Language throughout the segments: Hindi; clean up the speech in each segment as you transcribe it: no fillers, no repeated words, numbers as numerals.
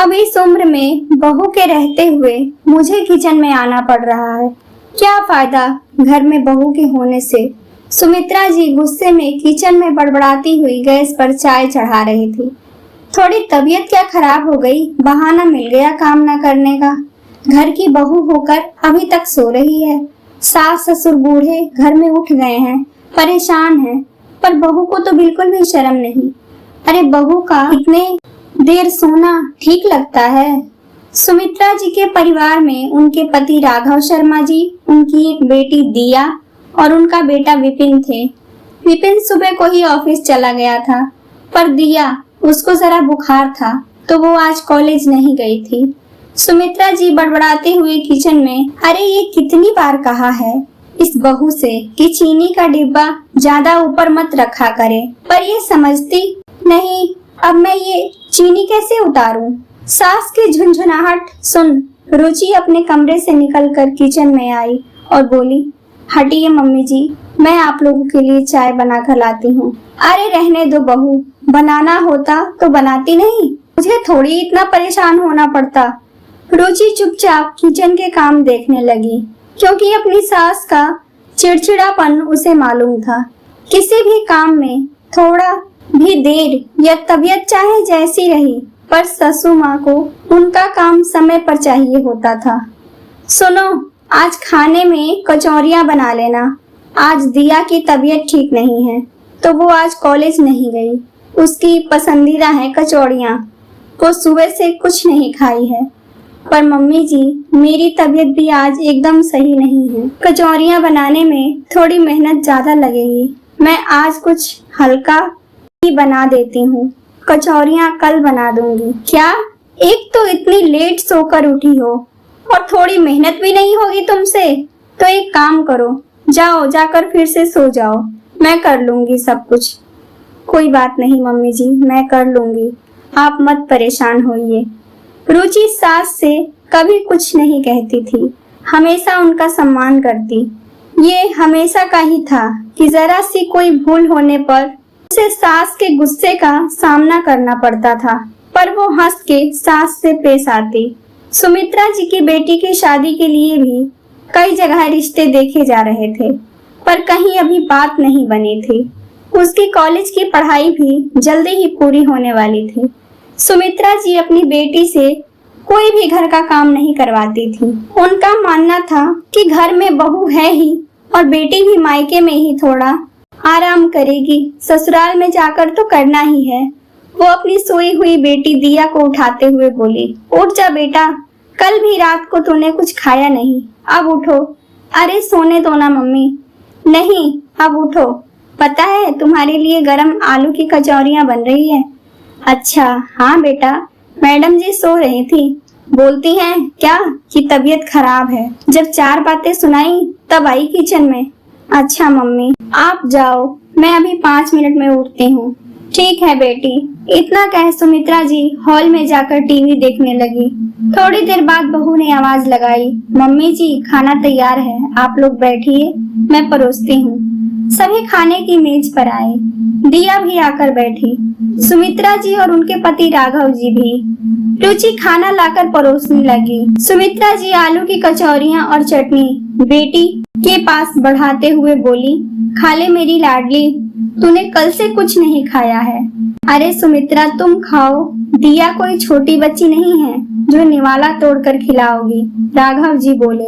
अब इस उम्र में बहू के रहते हुए मुझे किचन में आना पड़ रहा है। क्या फायदा घर में बहू के होने से। सुमित्रा जी गुस्से में किचन में बड़बड़ाती हुई गैस पर चाय चढ़ा रही थी। थोड़ी तबीयत क्या खराब हो गई, बहाना मिल गया काम न करने का। घर की बहू होकर अभी तक सो रही है। सास ससुर बूढ़े घर में उठ गए हैं, परेशान हैं, पर बहू को तो बिल्कुल भी शर्म नहीं। अरे बहू का इतने देर सोना ठीक लगता है। सुमित्रा जी के परिवार में उनके पति राघव शर्मा जी, उनकी एक बेटी दिया और उनका बेटा विपिन थे। विपिन सुबह को ही ऑफिस चला गया था, पर दिया उसको जरा बुखार था तो वो आज कॉलेज नहीं गई थी। सुमित्रा जी बड़बड़ाते हुए किचन में, अरे ये कितनी बार कहा है इस बहू से कि चीनी का डिब्बा ज्यादा ऊपर मत रखा करे, पर ये समझती नहीं। अब मैं ये चीनी कैसे उतारूं? सास की झुनझुनाहट सुन रुचि अपने कमरे से निकलकर किचन में आई और बोली, हटिए मम्मी जी, मैं आप लोगों के लिए चाय बनाकर लाती हूँ। अरे रहने दो बहू, बनाना होता तो बनाती नहीं, मुझे थोड़ी इतना परेशान होना पड़ता। रुचि चुपचाप किचन के काम देखने लगी, क्योंकि अपनी सास का चिड़चिड़ापन उसे मालूम था। किसी भी काम में थोड़ा भी देर या तबीयत चाहे जैसी रही, पर ससु माँ को उनका काम समय पर चाहिए होता था। सुनो, आज खाने में कचौरियाँ बना लेना। आज दिया की तबीयत ठीक नहीं है तो वो आज कॉलेज नहीं गई। उसकी पसंदीदा है कचौड़ियाँ, वो सुबह से कुछ नहीं खाई है। पर मम्मी जी, मेरी तबीयत भी आज एकदम सही नहीं है। कचौरियाँ बनाने में थोड़ी मेहनत ज्यादा लगेगी। मैं आज कुछ हल्का ही बना देती हूँ, कचौरियाँ कल बना दूंगी। क्या? एक तो इतनी लेट सोकर उठी हो और थोड़ी मेहनत भी नहीं होगी तुमसे? तो एक काम करो, जाओ जाकर फिर से सो जाओ, मैं कर लूंगी सब कुछ। कोई बात नहीं मम्मी जी, मैं कर लूंगी, आप मत परेशान होइए। रुचि सास से कभी कुछ नहीं कहती थी, हमेशा उनका सम्मान करती। ये हमेशा का ही था कि जरा सी कोई भूल होने पर उसे सास के गुस्से का सामना करना पड़ता था, पर वो हंस के सास से पेश आती। सुमित्रा जी की बेटी की शादी के लिए भी कई जगह रिश्ते देखे जा रहे थे, पर कहीं अभी बात नहीं बनी थी। उसकी कॉलेज की पढ़ाई भी जल्दी ही पूरी होने वाली थी। सुमित्रा जी अपनी बेटी से कोई भी घर का काम नहीं करवाती थी। उनका मानना था कि घर में बहू है ही और बेटी भी मायके में ही थोड़ा आराम करेगी, ससुराल में जाकर तो करना ही है। वो अपनी सोई हुई बेटी दिया को उठाते हुए बोली, उठ जा बेटा, कल भी रात को तूने कुछ खाया नहीं, अब उठो। अरे सोने दो ना मम्मी। नहीं, अब उठो, पता है तुम्हारे लिए गरम आलू की कचौरियाँ बन रही है। अच्छा हाँ बेटा, मैडम जी सो रही थी, बोलती हैं क्या कि तबीयत खराब है। जब चार बातें सुनाई तब आई किचन में। अच्छा मम्मी आप जाओ, मैं अभी 5 मिनट में उठती हूँ। ठीक है बेटी। इतना कह सुमित्रा जी हॉल में जाकर टीवी देखने लगी। थोड़ी देर बाद बहू ने आवाज लगाई, मम्मी जी खाना तैयार है, आप लोग बैठिए, मैं परोसती हूँ। सभी खाने की मेज पर आए। दिया भी आकर बैठी, सुमित्रा जी और उनके पति राघव जी भी। रुचि खाना लाकर परोसने लगी। सुमित्रा जी आलू की कचौरियाँ और चटनी बेटी के पास बढ़ाते हुए बोली, खा ले मेरी लाडली, तूने कल से कुछ नहीं खाया है। अरे सुमित्रा तुम खाओ, दिया कोई छोटी बच्ची नहीं है जो निवाला तोड़कर खिलाओगी, राघव जी बोले।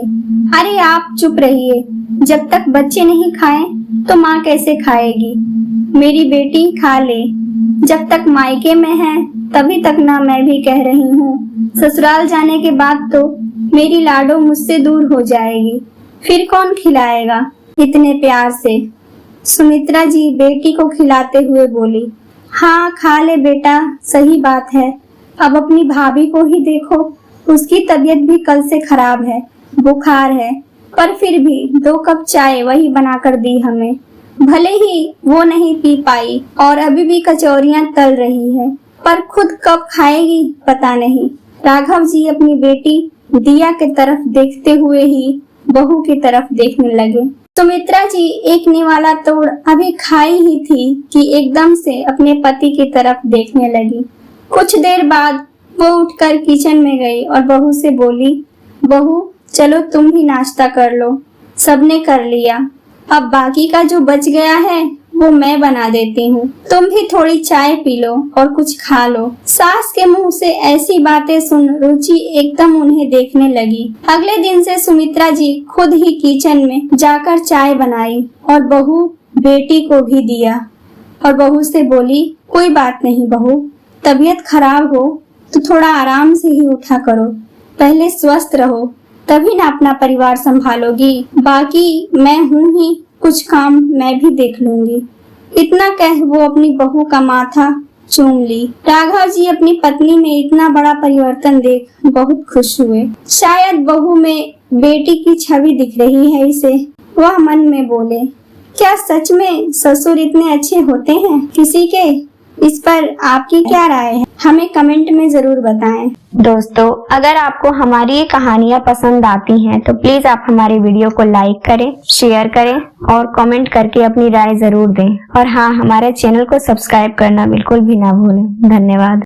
अरे आप चुप रहिए, जब तक बच्चे नहीं खाएं तो माँ कैसे खाएगी। मेरी बेटी खा ले, जब तक मायके में है तभी तक ना। मैं भी कह रही हूँ ससुराल जाने के बाद तो मेरी लाडो मुझसे दूर हो जाएगी, फिर कौन खिलाएगा इतने प्यार से। सुमित्रा जी बेटी को खिलाते हुए बोली, हाँ खा ले बेटा, सही बात है। अब अपनी भाभी को ही देखो, उसकी तबीयत भी कल से खराब है, बुखार है, पर फिर भी 2 कप चाय वही बनाकर दी हमें। भले ही वो नहीं पी पाई और अभी भी कचौरियाँ तल रही है, पर खुद कब खाएगी पता नहीं। राघव जी अपनी बेटी दिया की तरफ देखते हुए ही बहू की तरफ देखने लगे। सुमित्रा जी एक निवाला तोड़ अभी खाई ही थी कि एकदम से अपने पति की तरफ देखने लगी। कुछ देर बाद वो उठकर किचन में गई और बहू से बोली, बहू चलो तुम भी नाश्ता कर लो। सबने कर लिया। अब बाकी का जो बच गया है वो मैं बना देती हूँ। तुम भी थोड़ी चाय पी लो और कुछ खा लो। सास के मुंह से ऐसी बातें सुन रुचि एकदम उन्हें देखने लगी। अगले दिन से सुमित्रा जी खुद ही किचन में जाकर चाय बनाई और बहू बेटी को भी दिया और बहू से बोली, कोई बात नहीं बहू, तबीयत खराब हो तो थोड़ा आराम से ही उठा करो, पहले स्वस्थ रहो तभी ना अपना परिवार संभालोगी। बाकी मैं हूँ ही, कुछ काम मैं भी देख लूंगी। इतना कह वो अपनी बहू का माथा चूम ली। राघव जी अपनी पत्नी में इतना बड़ा परिवर्तन देख बहुत खुश हुए। शायद बहू में बेटी की छवि दिख रही है इसे। वह मन में बोले, क्या सच में ससुर इतने अच्छे होते हैं किसी के? इस पर आपकी क्या राय है? हमें कमेंट में जरूर बताएं। दोस्तों, अगर आपको हमारी ये कहानियाँ पसंद आती हैं तो प्लीज आप हमारे वीडियो को लाइक करें, शेयर करें और कमेंट करके अपनी राय जरूर दें। और हाँ, हमारे चैनल को सब्सक्राइब करना बिल्कुल भी ना भूलें। धन्यवाद।